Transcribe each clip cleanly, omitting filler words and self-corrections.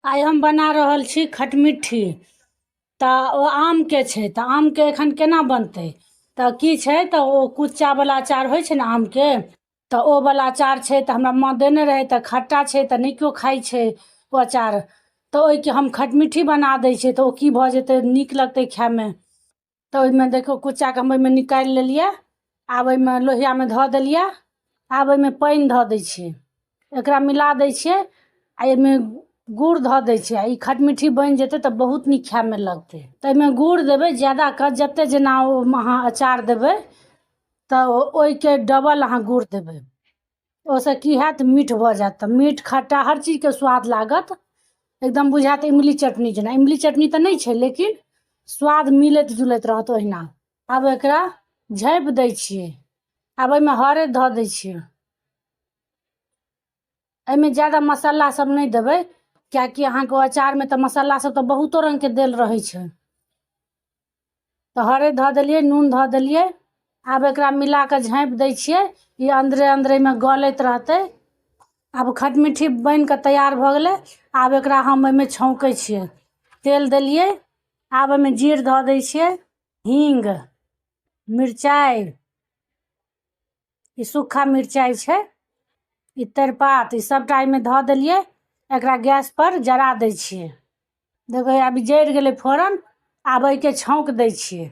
आइ हम बना रहल छी खटमिट्ठी। तऽ ओ आम के छै, तऽ आम के एखन केना बनतै? तऽ की छै, तऽ ओ कुच्चा वाला अचार होइ छै ने आम के, तऽ ओ वाला अचार छै। तऽ हमरा माँ देने रहे, तऽ खट्टा छै तऽ नहीं केओ खाइ छै ओ अचार। तऽ ओहिके हम खटमिट्ठी बना दै छियै, तऽ ओ की भऽ जेतै, नीक लगतै खायमे। तऽ ओहिमे देखो कुच्चाके हम ओहिमे निकालि लेलियै। आब ओहिमे लोहियामे धऽ देलियै। आब ओहिमे पानि धऽ दै छियै, एकरा मिला दै छियै आ एहिमे गुड़ धऽ दै छियै। ई खटमिट्ठी बनि जेतै तऽ बहुत नीक खायमे लगतै। तऽ एहिमे गुड़ देबै ज्यादा कऽ, जतेक जेना ओ अहाँ अचार देबै तऽ ओहिके डबल अहाँ गुड़ देबै। ओसँ की हैत, मीठ भऽ जायत। तऽ मीठ खट्टा हर चीजके स्वाद लागत। एकदम बुझायत इमली चटनी जेना। इमली चटनी तऽ नहीं छै, लेकिन स्वाद मिलैत जुलैत रहत ओहिना। आब एकरा झाँपि दै छियै। आब एहिमे हरैद धऽ दै छियै। एहिमे ज्यादा मसाला सब नहीं देबै, किएकि अहाँके अचारमे तऽ मसाला सब तऽ बहुतो रंगके देल रहै छै। तऽ हरैद धऽ देलियै, नून धऽ देलियै। आब एकरा मिला कऽ झाँपि दै छियै। ई अन्दरे अन्दरेमे गलैत रहतै। आब खटमिट्ठी बनि कऽ तैयार भऽ गेलै। आब एकरा हम एहिमे छौंकै छियै। तेल देलियै। आब एहिमे जीर धऽ दै छियै, हींग, मिरचाइ, ई सूखा मिरचाइ छै, ई तेरपात, ई सबटा एहिमे धऽ देलियै। एकरा गैस पर जरा दै छियै। देखो अभी जरि गेलै फोरन। आब एहिके छौंक दै छियै।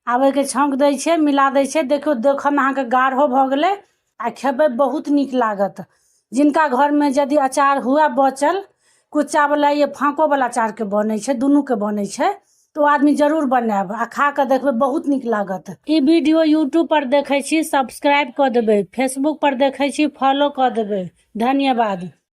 आब एहिके छौंक दै छियै, मिला दै छियै। देखियौ देखऽमे अहाँके गाढ़ो भऽ गेलै आ खेबै बहुत नीक लागत। जिनका घरमे यदि अचार हुए बचल, कुच्चा वाला ये फाँको वाला अचार के बनै छै, दुनू के बनै छै, तो आदमी जरूर बनायब आ खा कऽ देखबै बहुत नीक लागत। ई वीडियो यूट्यूब पर देखै छी, सब्सक्राइब कऽ देबै। फेसबुक पर देखै छी, फॉलो कऽ देबै। धन्यवाद।